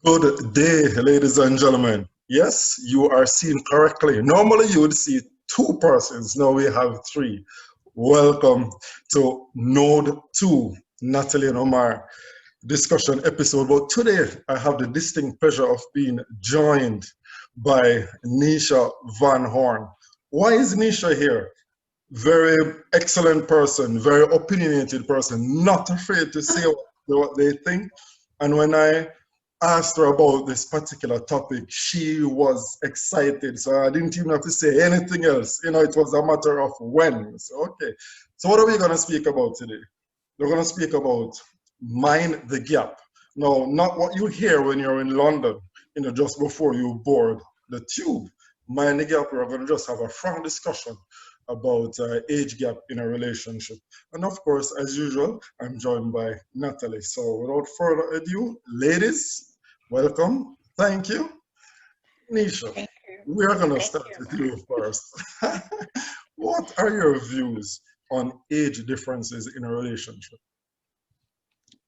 Good day, ladies and gentlemen. Yes, you are seen correctly. Normally, you would see two persons. Now we have three. Welcome to Node 2, Natalie and Omar discussion episode. But today, I have the distinct pleasure of being joined by Neisha Van Horne. Why is Neisha here? Very excellent person, very opinionated person, not afraid to say what they think. And when I asked her about this particular topic, she was excited. So I didn't even have to say anything else. It was a matter of when. So, okay. So what are we going to speak about today? We're going to speak about mind the gap. No, not what you hear when you're in London, just before you board the tube. Mind the gap, we're going to just have a frank discussion about age gap in a relationship. And of course, as usual, I'm joined by Natalie. So without further ado, ladies, welcome. Thank you. Neisha, Thank you. we are going to Thank start you, with Omar. you first. What are your views on age differences in a relationship?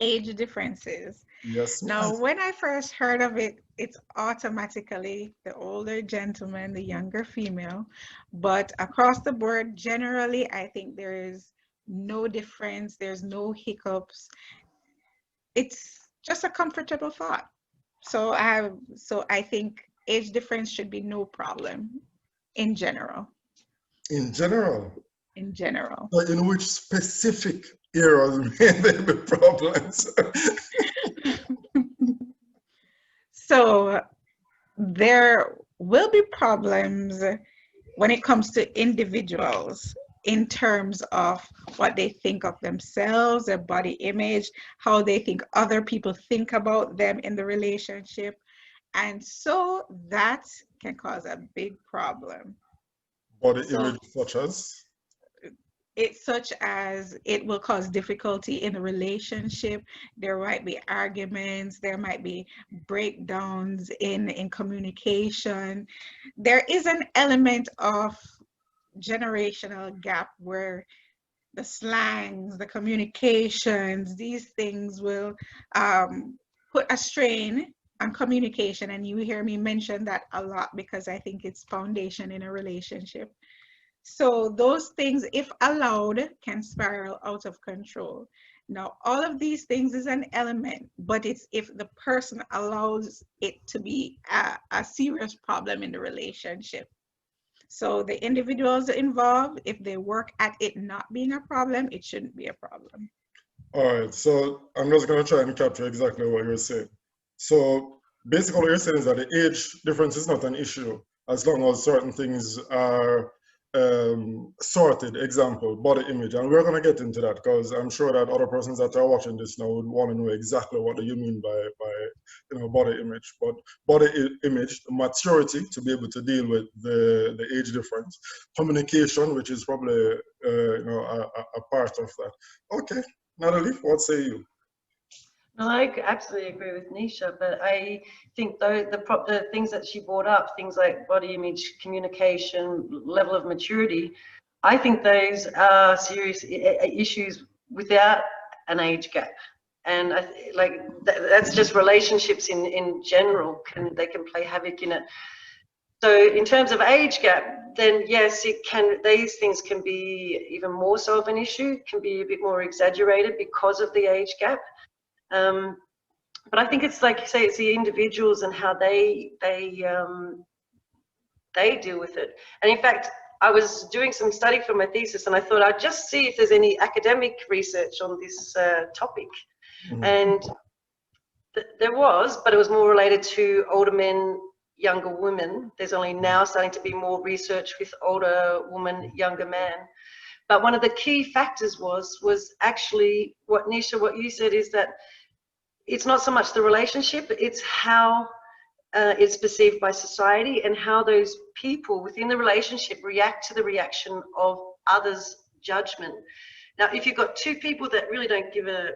Age differences. Yes, Now, ma'am. when I first heard of it, it's automatically the older gentleman, the younger female. But across the board, generally, I think there is no difference. There's no hiccups. It's just a comfortable thought. So I think age difference should be no problem in general. In general, In general. but in which specific areas may there be problems? So there will be problems when it comes to individuals in terms of what they think of themselves, their body image, how they think other people think about them in the relationship. And so that can cause a big problem. Body So image such as? it's such as it will cause difficulty in the relationship. There might be arguments, there might be breakdowns in communication. There is an element of generational gap where the slangs, the communications, these things will put a strain on communication. And you hear me mention that a lot because I think it's foundation in a relationship. So those things, if allowed, can spiral out of control. Now, all of these things is an element, but it's if the person allows it to be a serious problem in the relationship. So the individuals involved, if they work at it not being a problem, it shouldn't be a problem. All right, so I'm just going to try and capture exactly what you're saying. So basically what you're saying is that the age difference is not an issue as long as certain things are sorted, example, body image. And we're going to get into that because I'm sure that other persons that are watching this now would want to know exactly what do you mean by body image. But body image, maturity to be able to deal with the age difference, communication, which is probably a part of that. Okay. Natalie, what say you? No, I absolutely agree with Neisha, but I think though the things that she brought up, things like body image, communication, level of maturity, I think those are serious issues without an age gap. And that's just relationships in general, they can play havoc in it. So in terms of age gap, then yes, these things can be even more so of an issue, can be a bit more exaggerated because of the age gap. But I think it's like you say, it's the individuals and how they deal with it. And in fact, I was doing some study for my thesis, and I thought I'd just see if there's any academic research on this topic. Mhm. And there was, but it was more related to older men, younger women. There's only now starting to be more research with older woman, younger man. But one of the key factors was actually what Neisha, what you said is that it's not so much the relationship, it's how it's perceived by society and how those people within the relationship react to the reaction of others' judgment. Now, if you've got two people that really don't give a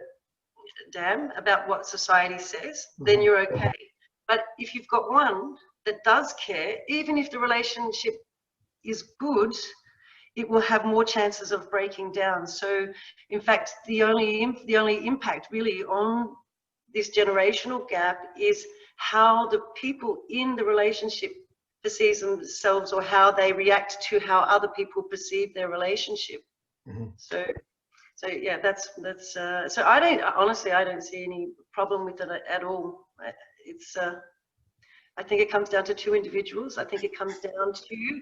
damn about what society says, then you're okay. But if you've got one that does care, even if the relationship is good, it will have more chances of breaking down. So in fact, the only impact really on this generational gap is how the people in the relationship perceive themselves, or how they react to how other people perceive their relationship. So yeah, that's so I don't see any problem with it at all. It's I think it comes down to two individuals. I think it comes down to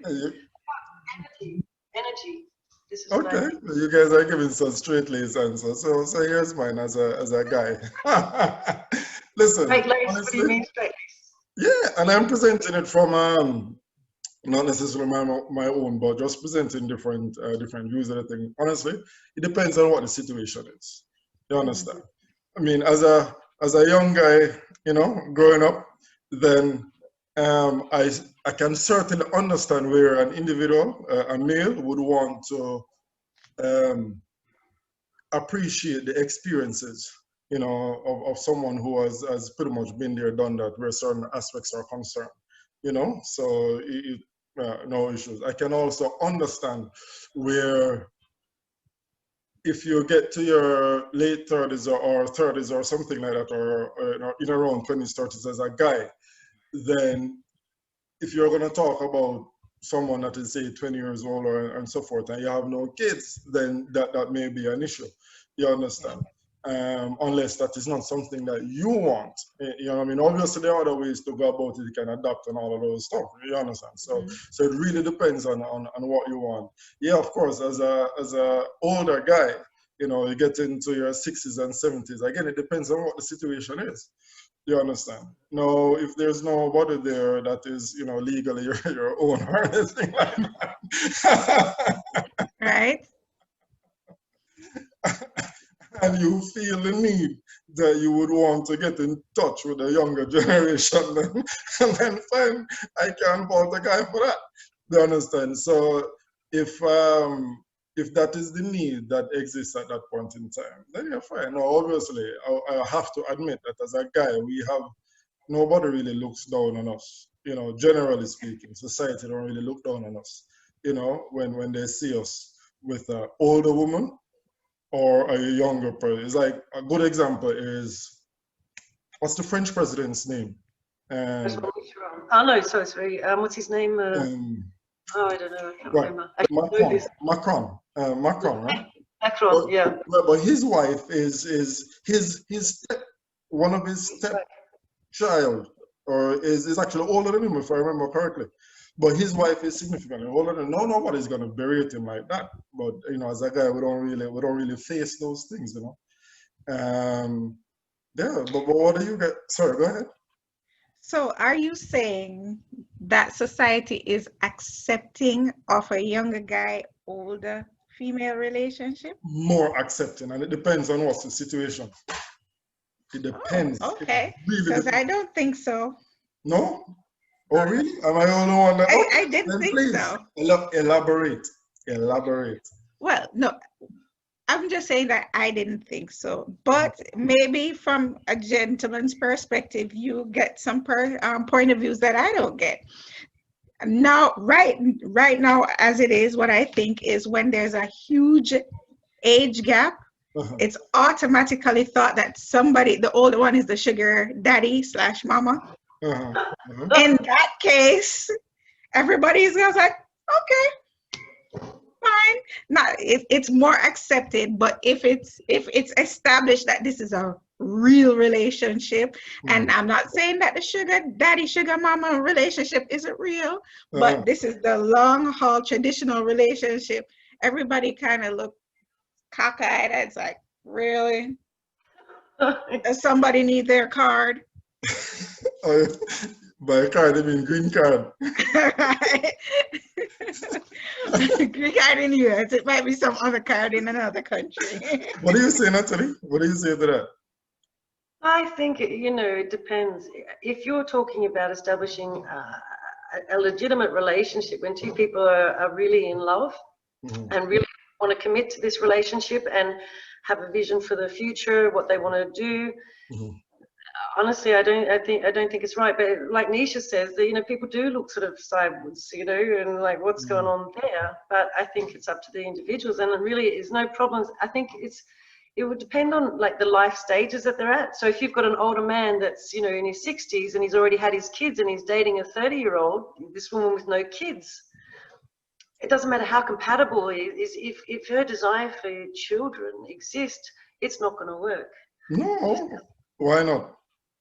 energy. This is what I Okay, think. you guys are giving some straight-laced answers. So here's mine as a guy. Listen, Straight lace, what do you honestly, mean straight lace? yeah, and I'm presenting it from not necessarily my own, but just presenting different views of the thing. Honestly, it depends on what the situation is. You understand? I mean, as a young guy, you know, growing up, then I can certainly understand where an individual, a male, would want to appreciate the experiences, you know, of someone who has pretty much been there, done that, where certain aspects are concerned, you know. So no issues. I can also understand where, if you get to your late 30s or 30s or something like that, or you know, in around 20s, 30s as a guy, then if you're going to talk about someone that is, say, 20 years old and so forth, and you have no kids, then that may be an issue. You understand? Unless that is not something that you want. You know what I mean? Obviously, there are other ways to go about it. You can adapt and all of those stuff. You understand? So it really depends on what you want. Yeah, of course, as a older guy, you know, you get into your 60s and 70s. Again, it depends on what the situation is. You understand? No, if there's nobody there that is, you know, legally your own or anything like that. Right? And you feel the need that you would want to get in touch with the younger generation, then fine, I can't fault the guy for that. You understand? So if that is the need that exists at that point in time, then you're fine. Now, obviously, I have to admit that as a guy, nobody really looks down on us. You know, generally speaking, society don't really look down on us. You know, when they see us with an older woman or a younger person. It's like, a good example is, what's the French president's name? Oh no, sorry. What's his name? I don't know. I can't remember. I Macron, right? Macron, yeah. But his wife is his one of his stepchild, or is actually older than him, if I remember correctly. But his wife is significantly older than. Nobody's gonna berate him like that. But you know, as a guy, we don't really face those things, you know. Yeah, but what do you get? Sorry, go ahead. So are you saying that society is accepting of a younger guy, older female relationship? More accepting, and it depends on what's the situation. It depends. Oh, okay. Because I don't think so. No? Oh, really? Am I the only one that? I didn't think please, so. Elaborate. Well, no, I'm just saying that I didn't think so. But maybe from a gentleman's perspective, you get some point of views that I don't get. Now, right now, as it is, what I think is, when there's a huge age gap, it's automatically thought that the older one is the sugar daddy / mama. In that case, everybody's just like, okay, fine. Not it's more accepted, but if it's established that this is a real relationship, and I'm not saying that the sugar daddy sugar mama relationship isn't real, but this is the long haul traditional relationship, everybody kind of look cockeyed. It's like, really? Does somebody need their card? By a card, I mean green card. Green card in the US. It might be some other card in another country. What do you say, Natalie? What do you say to that? I think, you know, it depends. If you're talking about establishing a legitimate relationship, when two people are really in love and really want to commit to this relationship and have a vision for the future, what they want to do. Honestly, I don't think it's right. But like Neisha says, that, you know, people do look sort of sideways, you know, and like, what's going on there? But I think it's up to the individuals, and it really is no problems. I think it would depend on like the life stages that they're at. So if you've got an older man that's, you know, in his 60s and he's already had his kids and he's dating a 30-year-old, this woman with no kids, it doesn't matter how compatible it is. If her desire for children exists, it's not going to work. No, why not?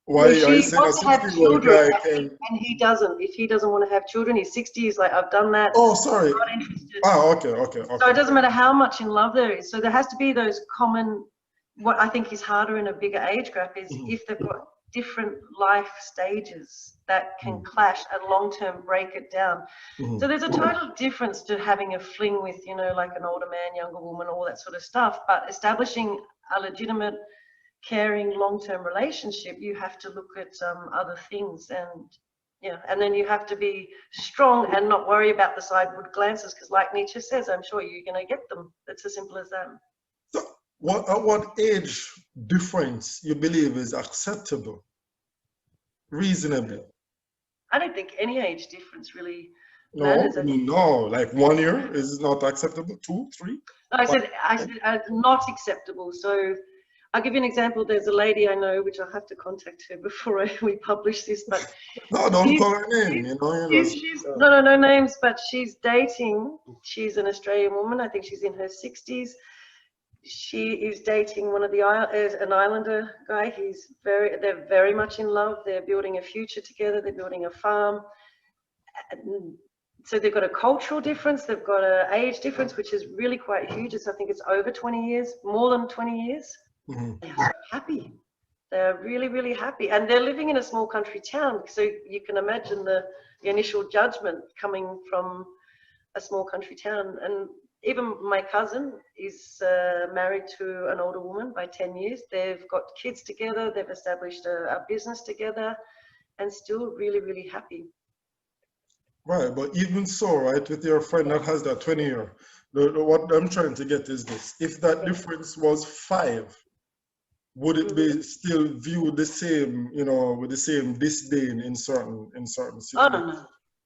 Why Well, are you she saying a wants to have 60-year-old children, guy can? and he doesn't. If he doesn't want to have children, he's 60. He's like, I've done that. Oh, sorry. Not interested. Ah, okay. So it doesn't matter how much in love there is. So there has to be those common. What I think is harder in a bigger age gap is if they've got different life stages that can clash and long-term break it down. So there's a total difference to having a fling with, you know, like an older man, younger woman, all that sort of stuff. But establishing a legitimate, caring, long-term relationship, you have to look at other things, and then you have to be strong and not worry about the sideward glances, because like Neisha says, I'm sure you're going to get them. It's as simple as that. So at what age difference you believe is acceptable, reasonable? I don't think any age difference really No, matters. no, like 1 year is not acceptable, 2, 3? I said not acceptable. So I'll give you an example. There's a lady I know, which I'll have to contact her before we publish this, but No, don't call her name, you know. No names, but she's dating. She's an Australian woman. I think she's in her 60s. She is dating one of an Islander guy. They're very much in love. They're building a future together. They're building a farm. So they've got a cultural difference. They've got an age difference, which is really quite huge. I think it's over 20 years, more than 20 years. They're so happy. They're really, really happy. And they're living in a small country town. So you can imagine the initial judgment coming from a small country town. And even my cousin is married to an older woman by 10 years. They've got kids together. They've established a business together and still really, really happy. Right, but even so, right, with your friend that has that 20-year, what I'm trying to get is this. If that difference was 5, would it be still viewed the same, you know, with the same disdain in certain situations? Oh,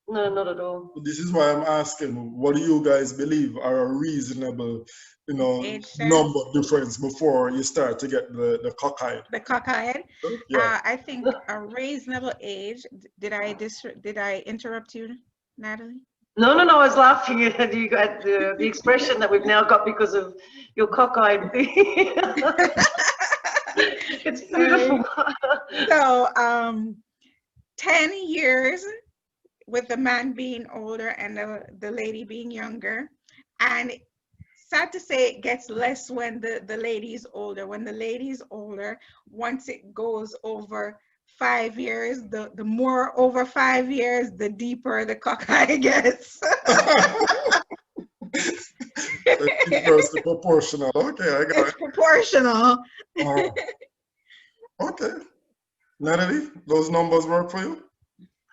no, not at all. This is why I'm asking, what do you guys believe are a reasonable, you know, number difference before you start to get the cockeyed? The cockeyed? Yeah. I think a reasonable age. Did I interrupt you, Natalie? No, I was laughing at you got the expression that we've now got because of your cockeyed thing. It's beautiful. So 10 years with the man being older and the lady being younger. And sad to say, it gets less when the lady is older. When the lady is older, once it goes over 5 years, the more over 5 years, the deeper the cockeye gets. It's inversely proportional. Okay, I got it. It's proportional. Okay. Natalie, those numbers work for you?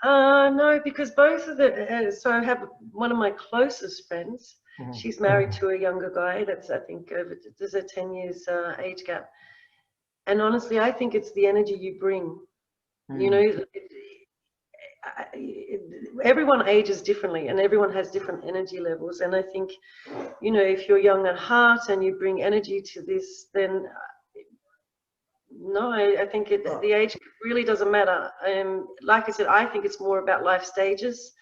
No, because both of the, so I have one of my closest friends, she's married to a younger guy that's, I think, there's a 10 years age gap. And honestly, I think it's the energy you bring. You know, everyone ages differently and everyone has different energy levels. And I think, you know, if you're young at heart and you bring energy to this, then no, I think the age really doesn't matter. Like I said, I think it's more about life stages.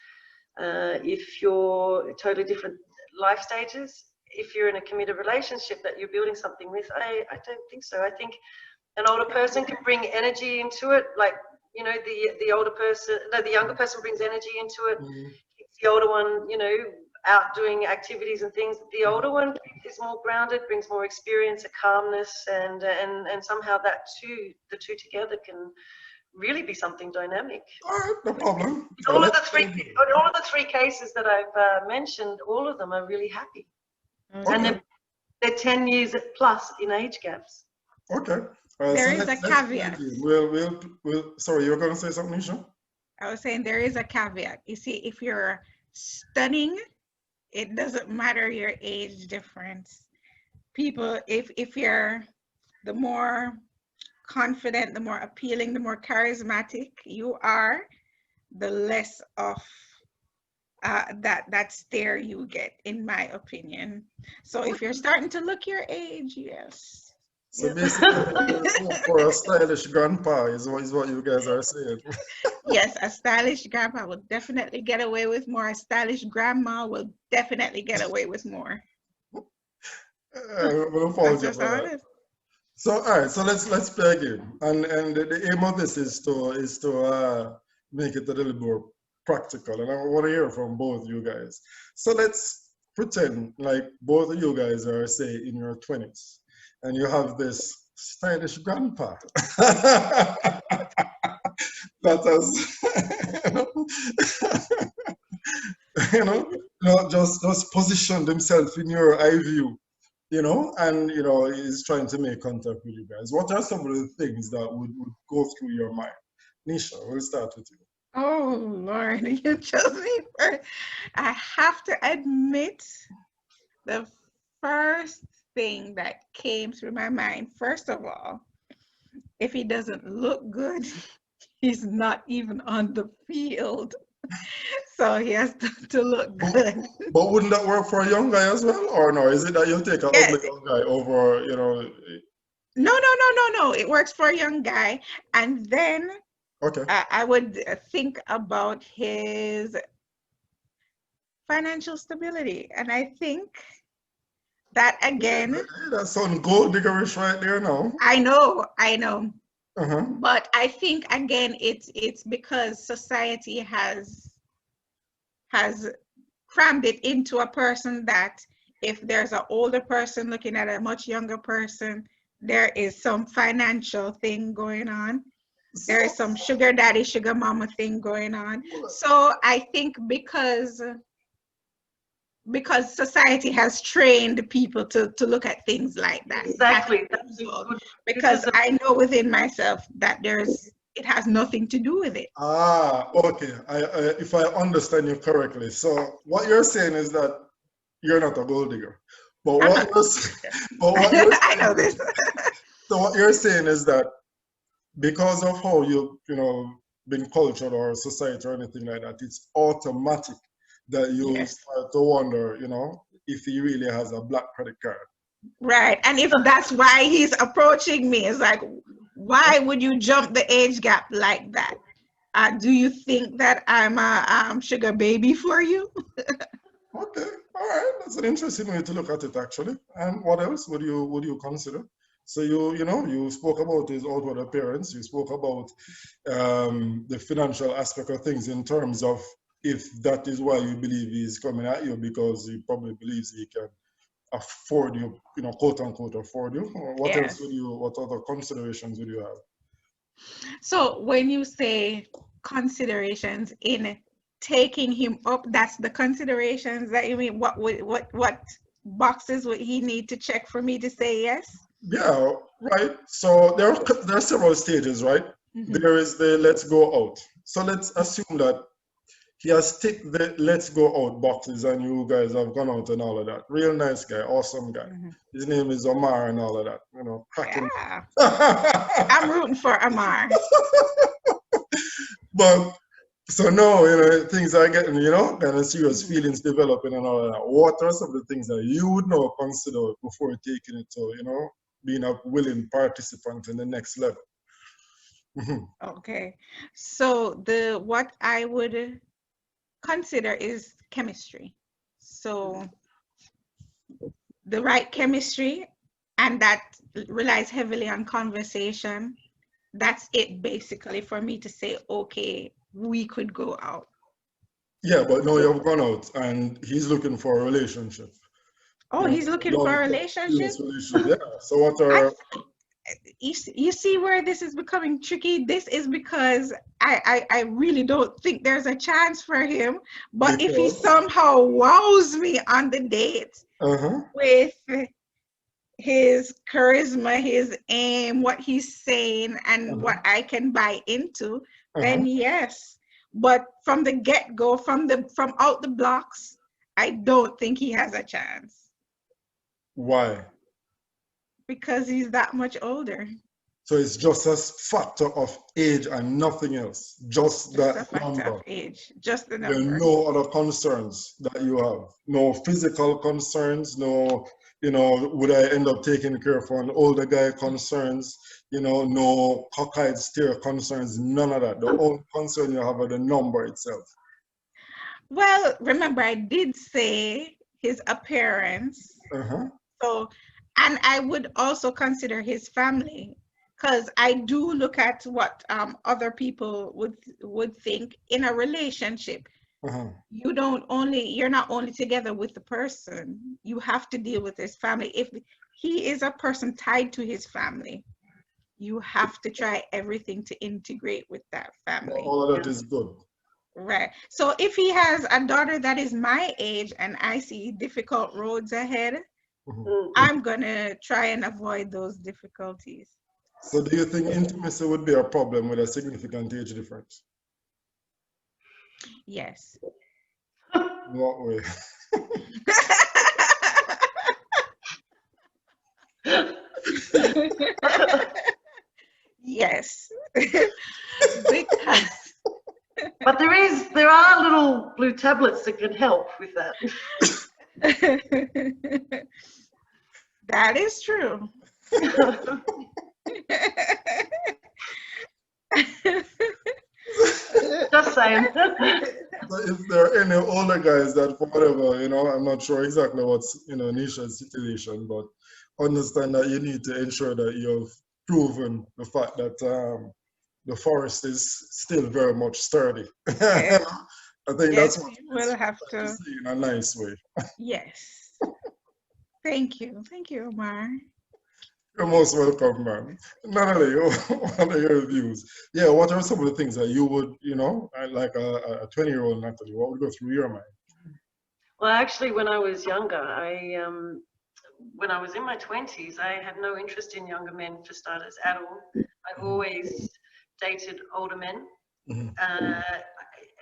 If you're totally different life stages, if you're in a committed relationship that you're building something with, I don't think so. I think an older person can bring energy into it, like, you know, the older person, no, the younger person brings energy into it. The older one, you know, out doing activities and things. The older one is more grounded, brings more experience, a calmness, and somehow the two together can really be something dynamic. All right, no problem. All of the three cases that I've mentioned, all of them are really happy, and they're 10 years plus in age gaps. Okay. There is a caveat. We'll, sorry, you were going to say something, Neisha? I was saying there is a caveat. You see, if you're stunning, it doesn't matter your age difference. People, if you're the more confident, the more appealing, the more charismatic you are, the less of that stare you get, in my opinion. So if you're starting to look your age, yes. So basically, for a stylish grandpa is what you guys are saying. Yes, a stylish grandpa will definitely get away with more. A stylish grandma will definitely get away with more. We'll That's apologize just for how it that. is. So all right, so let's play a game, and the aim of this is to make it a little more practical, and I want to hear from both you guys. So let's pretend like both of you guys are, say, in your 20s, and you have this stylish grandpa that has, just positioned himself in your eye view, and he's trying to make contact with you guys. What are some of the things that would go through your mind? Neisha, we'll start with you. Oh Lord, you chose me first. I have to admit, the first thing that came through my mind, first of all, if he doesn't look good, he's not even on the field. So he has to look good. But wouldn't that work for a young guy as well, or no? Is it that you take an Yes. ugly young guy over, No. It works for a young guy. And then Okay. I would think about his financial stability. And I think that again, Hey, that sounds gold diggerish right there now. I know. Uh-huh. But I think again, it's because society has crammed it into a person that if there's an older person looking at a much younger person, there is some financial thing going on. There is some sugar daddy, sugar mama thing going on. So I think because society has trained people to look at things like that. Exactly. That's good. Because I know within myself that it has nothing to do with it. Okay. If I understand you correctly, so what you're saying is that you're not a gold digger, but what you're saying, I know this. So what you're saying is that because of how you've been cultured or society or anything like that, it's automatic that you start to wonder, if he really has a black credit card. Right. And if that's why he's approaching me, it's like, why would you jump the age gap like that? Do you think that I'm a sugar baby for you? Okay, all right, that's an interesting way to look at it, actually. And what else would you consider? So you spoke about his outward appearance. You spoke about the financial aspect of things in terms of if that is why you believe he's coming at you because he probably believes he can afford you, quote unquote, afford you. What else what other considerations would you have? So when you say considerations in taking him up, that's the considerations that you mean. What boxes would he need to check for me to say yes? Yeah, right. So there are several stages, right? Mm-hmm. There is the let's go out. So let's assume that he has ticked the let's go out boxes and you guys have gone out and all of that. Real nice guy, awesome guy. Mm-hmm. His name is Omar and all of that. Cracking. Yeah. I'm rooting for Omar. But so now, things are getting, kind of serious feelings developing and all of that. What are some of the things that you would now consider before taking it to, being a willing participant in the next level? Okay. So what I would consider is chemistry. So the right chemistry, and that relies heavily on conversation. That's it basically for me to say, okay, we could go out. Yeah, but now you've gone out and he's looking for a relationship. Oh, he's looking for a relationship? Yeah. So what are... You see where this is becoming tricky? This is because I really don't think there's a chance for him. But if he somehow wows me on the date with his charisma, his aim, what he's saying, and what I can buy into, then yes. But from the get-go, from out the blocks, I don't think he has a chance. Why? Because he's that much older. So it's just a factor of age and nothing else. Just that a factor number. Of age, just the number. There are no other concerns that you have. No physical concerns, no, you know, would I end up taking care of an older guy concerns, you know, no cockeyed steer concerns, none of that. The only concern you have are the number itself. Well, remember, I did say his appearance. Uh-huh. So, and I would also consider his family, because I do look at what other people would think in a relationship. Uh-huh. You're not only together with the person, you have to deal with his family. If he is a person tied to his family, you have to try everything to integrate with that family. All of that is good. Right. So if he has a daughter that is my age and I see difficult roads ahead, I'm gonna try and avoid those difficulties. So do you think intimacy would be a problem with a significant age difference? Yes. In what way? Yes. Because But there are little blue tablets that can help with that. that is true. Just saying. So if there are any older guys that, for whatever, you know, I'm not sure exactly what's, you know, Neisha's situation, but understand that you need to ensure that you've proven the fact that the forest is still very much sturdy. Yes. I think Yes, that's what you will have to. say in a nice way. Yes. Thank you. Thank you, Omar. You're most welcome, man. Natalie, what are your views? Yeah, what are some of the things that you would, you know, like a 20-year-old Natalie, what would go through your mind? Well, actually, when I was younger, when I was in my 20s, I had no interest in younger men for starters at all. I always dated older men.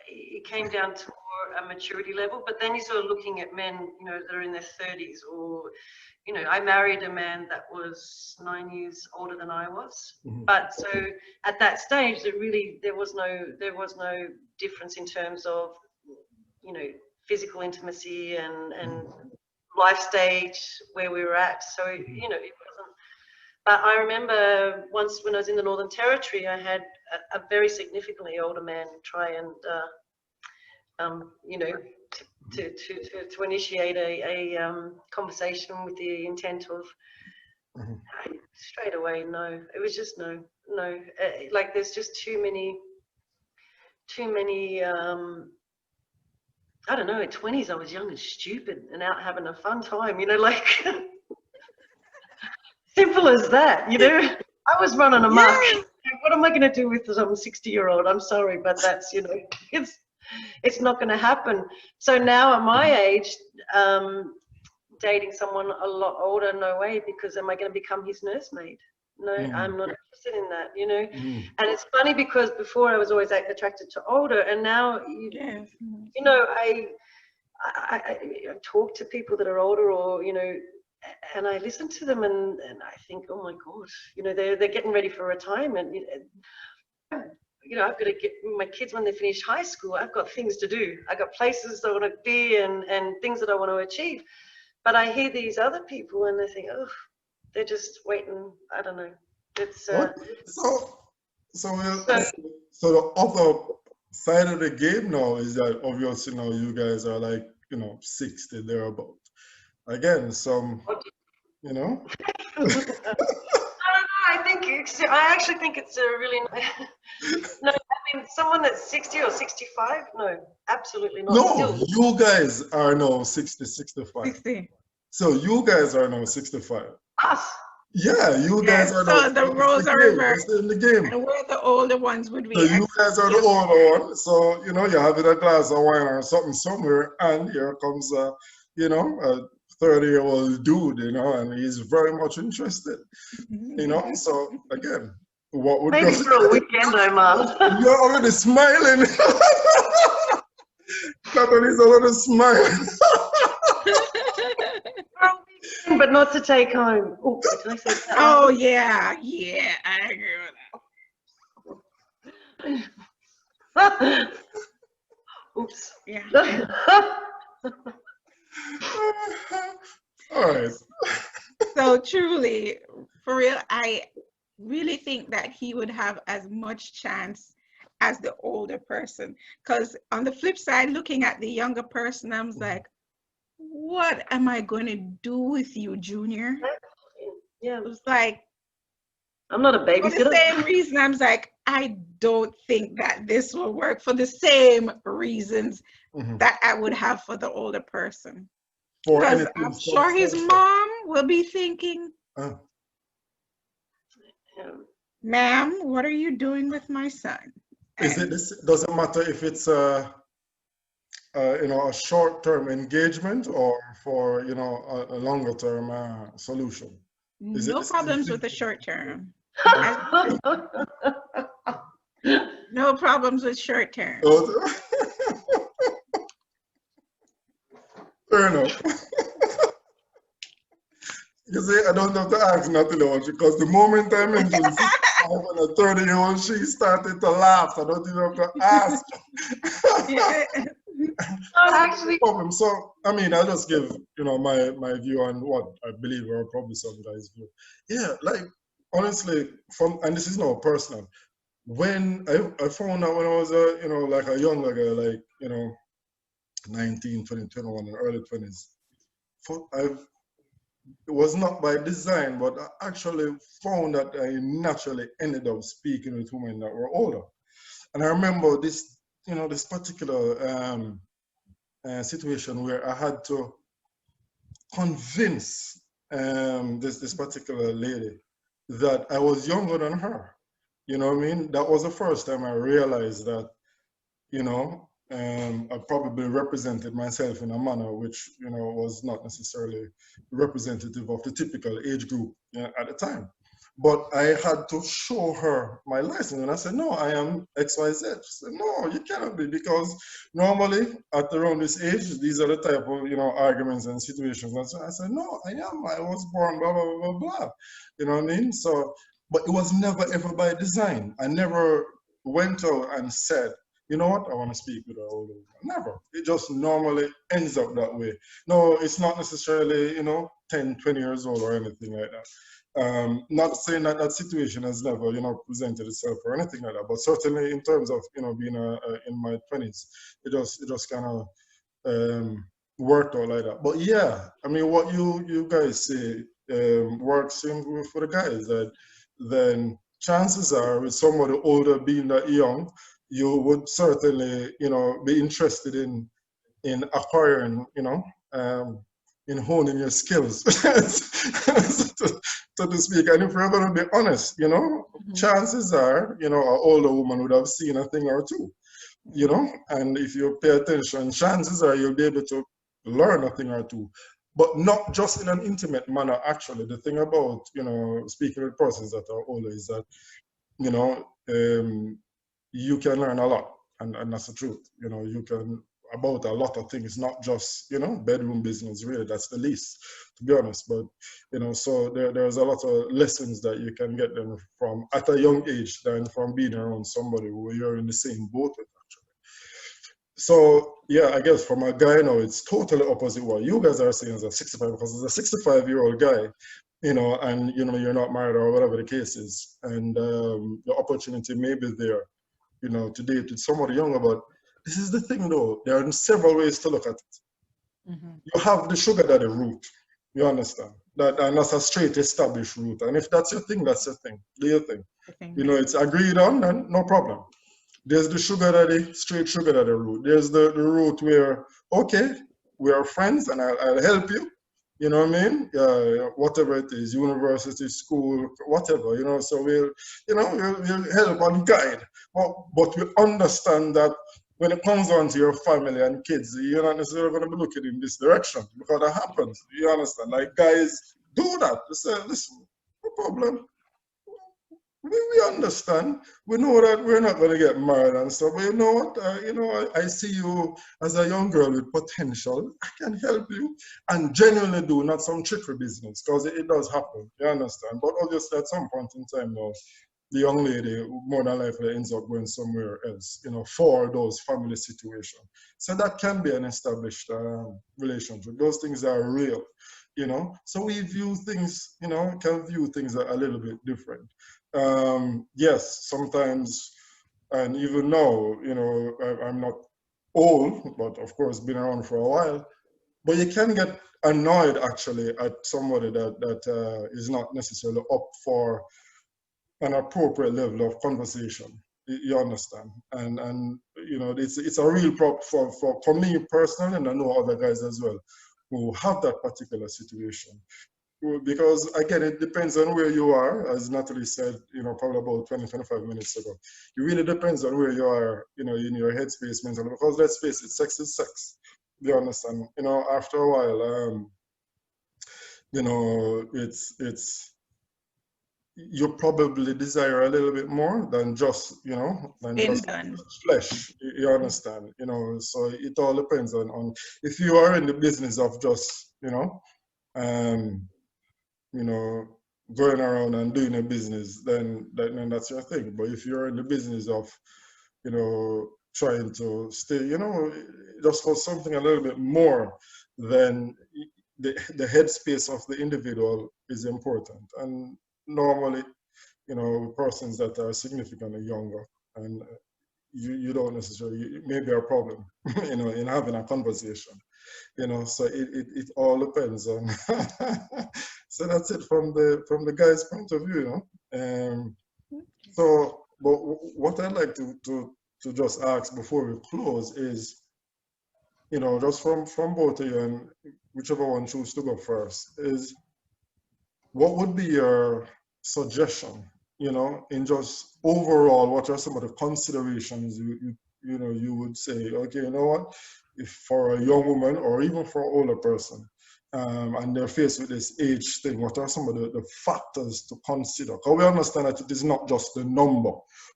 It came down to more a maturity level, but then you're sort of looking at men, you know, that are in their 30s, or, you know, I married a man that was 9 years older than I was. But so at that stage, there was no difference in terms of, you know, physical intimacy and life stage where we were at. So, you know, it wasn't. But I remember once when I was in the Northern Territory, I had a very significantly older man try and, you know, to initiate a conversation with the intent of, straight away, no. It was just no. Like there's just too many. I don't know. At 20s, I was young and stupid and out having a fun time. You know, like. Simple as that, you know. I was running amok. Yes. What am I going to do with some 60-year-old? I'm sorry, but that's, you know, it's not going to happen. So now at my age, dating someone a lot older, no way, because am I going to become his nursemaid? No, I'm not interested in that, you know. And it's funny because before I was always attracted to older, and now, you know, I talk to people that are older, or, you know, and I listen to them and I think, oh my God, you know, they're getting ready for retirement. You know, I've got to get my kids when they finish high school. I've got things to do. I've got places I want to be and things that I want to achieve. But I hear these other people and I think, oh, they're just waiting. I don't know. It's so the other side of the game now is that obviously now you guys are like, you know, 60 thereabout. Again, some, you know. I don't know. I actually think it's a really no. I mean, someone that's 60 or 65. No, absolutely not. No, Still. you guys are now 60, 65. 60. So you guys are now 65. Us. Yeah, you guys are now. So the roles are reversed. In the game. And we're the older ones would be. So you guys are the older one. So, you know, you're having a glass of wine or something somewhere, and here comes you know, a 30-year-old dude, you know, and he's very much interested, you know. So again, what would maybe for a weekend, Omar? You're already smiling. Natalie's already smiling. But not to take home. Oh, did I say that? Oh yeah, I agree with that. Oops. Yeah. All right. No, truly, for real, I really think that he would have as much chance as the older person. Because on the flip side, looking at the younger person, I was like, what am I going to do with you, Junior? Yeah. It was like, I'm not a for the babysitter. same reason, I was like, I don't think that this will work for the same reasons that I would have for the older person. For Because anything I'm sure his substantial. mom will be thinking, Uh, Yeah. ma'am, what are you doing with my son? is it And this? Doesn't matter if it's you know, a short-term engagement or for, you know, a longer-term solution. Is it no the same problems with thing? the short term. Okay. No problems with short term. Fair enough. You see, I don't have to ask Natalie much because the moment I mentioned 65 and a 30-year-old, she started to laugh. I don't even have to ask. Actually, Problem. So, I mean, I'll just give, you know, my view on what I believe are probably some guys' view. Yeah, like, honestly, and this is not personal. When I found out when I was you know, like a younger guy, like, you know, 19, 20, 21, and early 20s, it was not by design, but I actually found that I naturally ended up speaking with women that were older. And I remember this, you know, this particular situation where I had to convince this particular lady that I was younger than her. You know what I mean? That was the first time I realized that, you know, I probably represented myself in a manner which, you know, was not necessarily representative of the typical age group, you know, at the time. But I had to show her my license, and I said, "No, I am XYZ." She said, "No, you cannot be, because normally at around this age, these are the type of, you know, arguments and situations." And so I said, "No, I am. I was born blah blah blah blah blah." You know what I mean? So, but it was never ever by design. I never went out and said, "You know what, I want to speak with an older woman." Never. It just normally ends up that way. No, it's not necessarily, you know, 10, 20 years old or anything like that. Not saying that that situation has never, you know, presented itself or anything like that, but certainly in terms of, you know, being in my 20s, it just kind of worked out like that. But yeah, I mean, what you guys say works for the guys, that then chances are with somebody older being that young, you would certainly, you know, be interested in acquiring, you know, in honing your skills, so to speak. And if we're going to be honest, you know, chances are, you know, an older woman would have seen a thing or two, you know, and if you pay attention, chances are you'll be able to learn a thing or two, but not just in an intimate manner. Actually, the thing about, you know, speaking with persons that are older is that, you know, you can learn a lot, and that's the truth. You know, you can about a lot of things, not just, you know, bedroom business. Really, that's the least, to be honest. But, you know, so there's a lot of lessons that you can get them from at a young age than from being around somebody who you're in the same boat with, actually. So yeah, I guess from a guy now, it's totally opposite what you guys are saying as a 65, because as a 65-year-old guy, you know, and, you know, you're not married or whatever the case is, and the opportunity may be there, you know, to date with somebody younger. But this is the thing, though. There are several ways to look at it. You have the sugar daddy route. You understand that, and that's a straight established route. And if that's your thing, that's your thing. Do your thing. You know, it's agreed on, then no problem. There's the sugar daddy, straight sugar daddy route. There's the route where, okay, we are friends and I'll help you. You know what I mean? Whatever it is, university, school, whatever, you know, so we'll, you know, we'll help and guide. But we understand that when it comes down to your family and kids, you're not necessarily going to be looking in this direction, because that happens. You understand? Like, guys do that. They say, listen, no problem. We understand. We know that we're not going to get married and stuff. But you know what? You know, I see you as a young girl with potential. I can help you, and genuinely do, not some trickery business, because it does happen. You understand? But obviously, at some point in time, though, the young lady more than likely ends up going somewhere else, you know, for those family situations. So that can be an established relationship. Those things are real. you know. So we view things, you know, can view things a little bit different. Yes, sometimes, and even now, you know, I'm not old, but of course been around for a while. But you can get annoyed actually at somebody that is not necessarily up for an appropriate level of conversation. You understand? And you know, it's a real problem for me personally, and I know other guys as well who have that particular situation. Because again, it depends on where you are, as Natalie said, you know, probably about 20-25 minutes ago. It really depends on where you are, you know, in your headspace mentally. Because let's face it, sex is sex. You understand? You know, after a while, you know, it's you probably desire a little bit more than just, you know, than Been just done. flesh. You understand? You know, so it all depends on if you are in the business of just, um, you know, going around and doing a business, then that's your thing. But if you're in the business of, you know, trying to stay, you know, just for something a little bit more, then the headspace of the individual is important. And normally, you know, persons that are significantly younger, and you don't necessarily, it may be a problem, you know, in having a conversation, you know, so it all depends on. So that's it from the guy's point of view, you know. So, but what I'd like to just ask before we close is, you know, just from both of you, and whichever one choose to go first, is what would be your suggestion, you know, in just overall, what are some of the considerations you know, you would say, okay, you know what, if for a young woman or even for an older person, and they're faced with this age thing, what are some of the factors to consider? Because we understand that it is not just the number,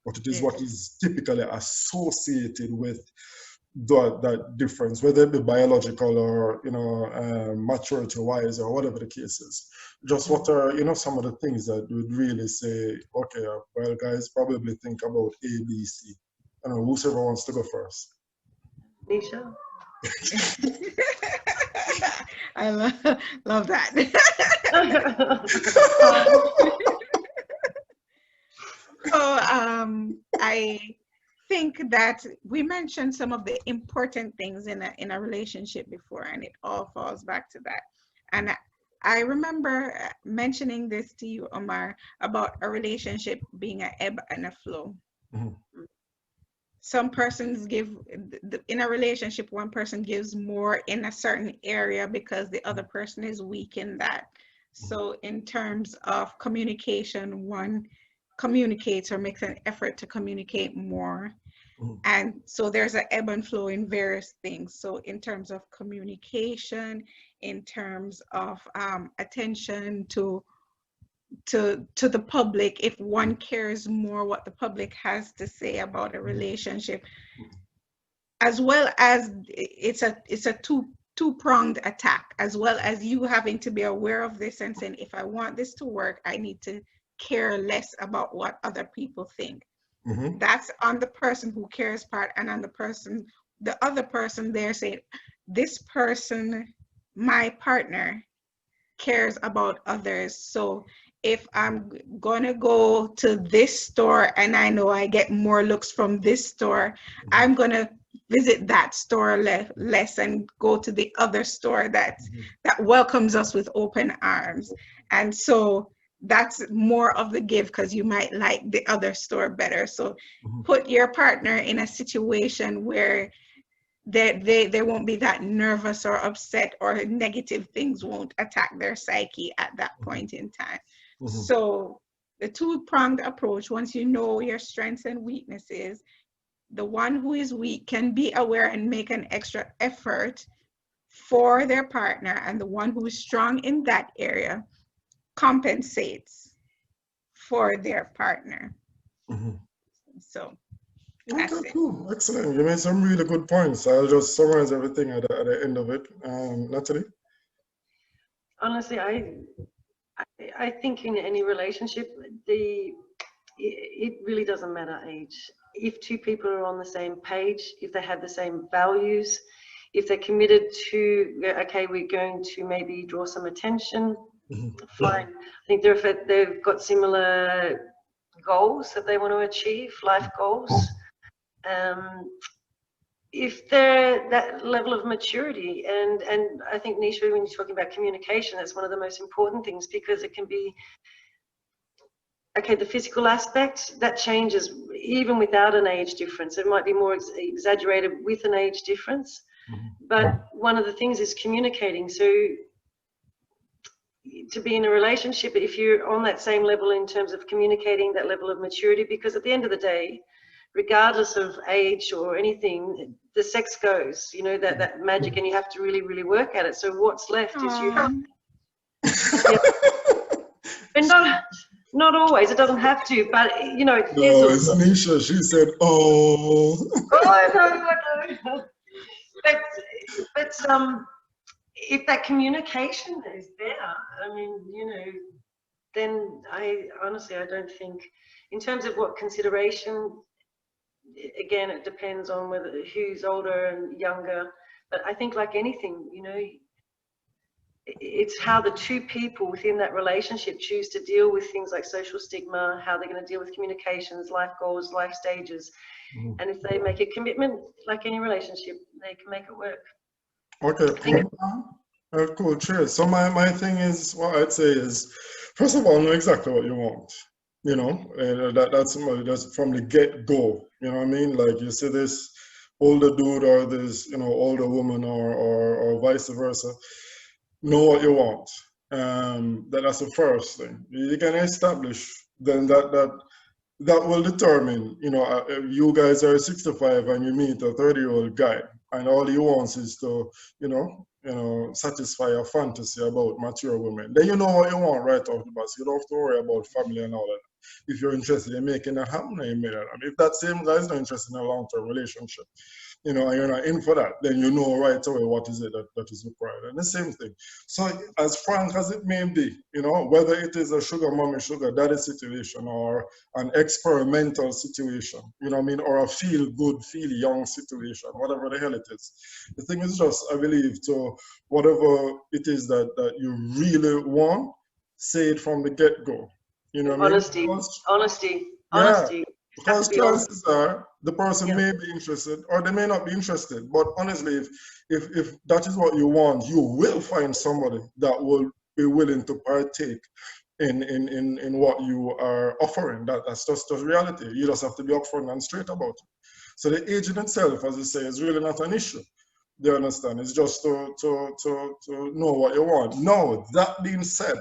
but it is what is typically associated with that difference, whether it be biological or, you know, maturity wise or whatever the case is. Just what are, you know, some of the things that would really say, okay, well, guys, probably think about A, B, C. I don't know, whoever wants to go first. Neisha? I love that. I think that we mentioned some of the important things in a relationship before, and it all falls back to that. And I remember mentioning this to you, Omar, about a relationship being an ebb and a flow. Mhm. Some persons give, in a relationship, one person gives more in a certain area because the other person is weak in that. So in terms of communication, one communicates or makes an effort to communicate more. Mhm. And so there's an ebb and flow in various things. So in terms of communication, in terms of attention to the public, if one cares more what the public has to say about a relationship, as well as it's a two-pronged attack, as well as you having to be aware of this and saying, if I want this to work, I need to care less about what other people think. Mhm. That's on the person who cares part, and on the other person, they're saying, this person, my partner, cares about others. So if I'm gonna go to this store and I know I get more looks from this store, I'm gonna visit that store less and go to the other store that welcomes us with open arms. And so that's more of the give, because you might like the other store better. So put your partner in a situation where they won't be that nervous or upset, or negative things won't attack their psyche at that point in time. So the two-pronged approach, once you know your strengths and weaknesses, the one who is weak can be aware and make an extra effort for their partner, and the one who is strong in that area compensates for their partner. So that's Okay, it. cool, excellent. You made some really good points. I'll just summarize everything at the end of it. Natalie? Honestly, I think in any relationship, it really doesn't matter age. If two people are on the same page, if they have the same values, If they're committed to, okay, we're going to maybe draw some attention, fine. I think they've got similar goals that they want to achieve, life goals. If they're that level of maturity, and I think, Neisha, when you're talking about communication, that's one of the most important things, because it can be, okay, the physical aspect, that changes even without an age difference. It might be more exaggerated with an age difference, but one of the things is communicating. So to be in a relationship, if you're on that same level in terms of communicating, that level of maturity, because at the end of the day, regardless of age or anything, the sex goes, you know, that magic, and you have to really, really work at it. So what's left is you have, and not always, it doesn't have to, but you know, no, it's Neisha, she said, oh. I know. But if that communication is there, I mean, you know, then I honestly, I don't think, in terms of what consideration, again, it depends on whether who's older and younger. But I think, like anything, you know, it's how the two people within that relationship choose to deal with things like social stigma, how they're going to deal with communications, life goals, life stages. And if they make a commitment, like any relationship, they can make it work. Okay, cool. Cool, cheers. So my thing is, what I'd say is, first of all, know exactly what you want. You know, that's from the get-go. You know what I mean? Like, you see this older dude or this, you know, older woman, or vice versa. Know what you want. That's the first thing. You can establish, then that will determine, you know, if you guys are 65 and you meet a 30-year-old guy and all he wants is to, you know, satisfy a fantasy about mature women, then you know what you want right off the bat. So you don't have to worry about family and all that. If you're interested in making that happen, then you make that happen. If that same guy is not interested in a long-term relationship, you know, and you're not in for that, then you know right away what is it that is required. And the same thing. So as frank as it may be, you know, whether it is a sugar mommy, sugar daddy situation, or an experimental situation, you know what I mean, or a feel good, feel young situation, whatever the hell it is. The thing is just, I believe, to whatever it is that you really want, say it from the get-go. You know what I mean? Honesty. Because chances are the person may be interested or they may not be interested. But honestly, if that is what you want, you will find somebody that will be willing to partake in what you are offering. That's just reality. You just have to be upfront and straight about it. So the age in itself, as you say, is really not an issue. Do you understand? It's just to know what you want. Now, that being said,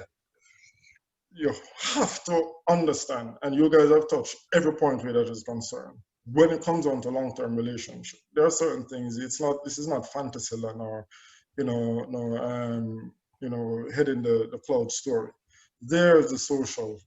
you have to understand, and you guys have touched every point where that is concerned. When it comes on to long-term relationship, there are certain things. This is not fantasy land or, head in the cloud story. There's the social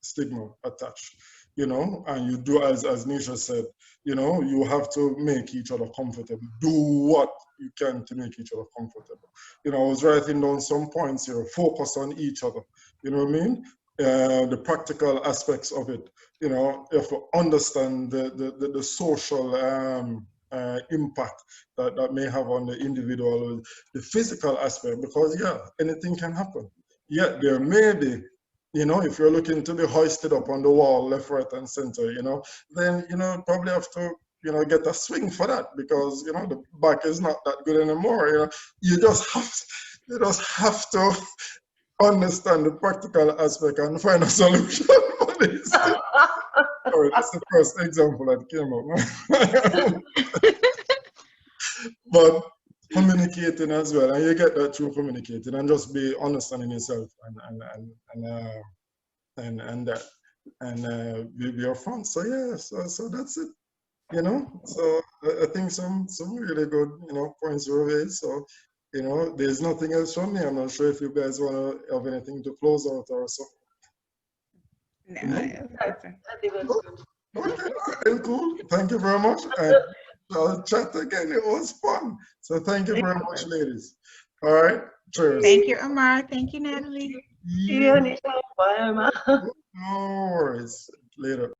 stigma attached, you know, and you do, as Neisha said, you know, you have to make each other comfortable. Do what you can to make each other comfortable. You know, I was writing down some points here. Focus on each other. You know what I mean? The practical aspects of it. You know, you have to understand the social impact that may have on the individual, the physical aspect, because yeah, anything can happen. Yeah, there may be, you know, if you're looking to be hoisted up on the wall, left, right, and center, you know, then, you know, probably have to, you know, get a swing for that, because, you know, the back is not that good anymore. You know, you just have to understand the practical aspect and find a solution for this. Sorry, that's the first example that came up. But communicating as well, and you get that through communicating, and just be understanding yourself and be upfront. So yeah, so that's it. You know, so I think some really good, you know, points were raised. So, you know, there's nothing else from me. I'm not sure if you guys want to have anything to close out or so. No, I think that's good. Okay, cool. Thank you very much. And I'll chat again. It was fun. So thank you very much, ladies. All right. Cheers. Thank you, Omar. Thank you, Natalie. See you, Neisha. Bye, Omar. No worries. Later.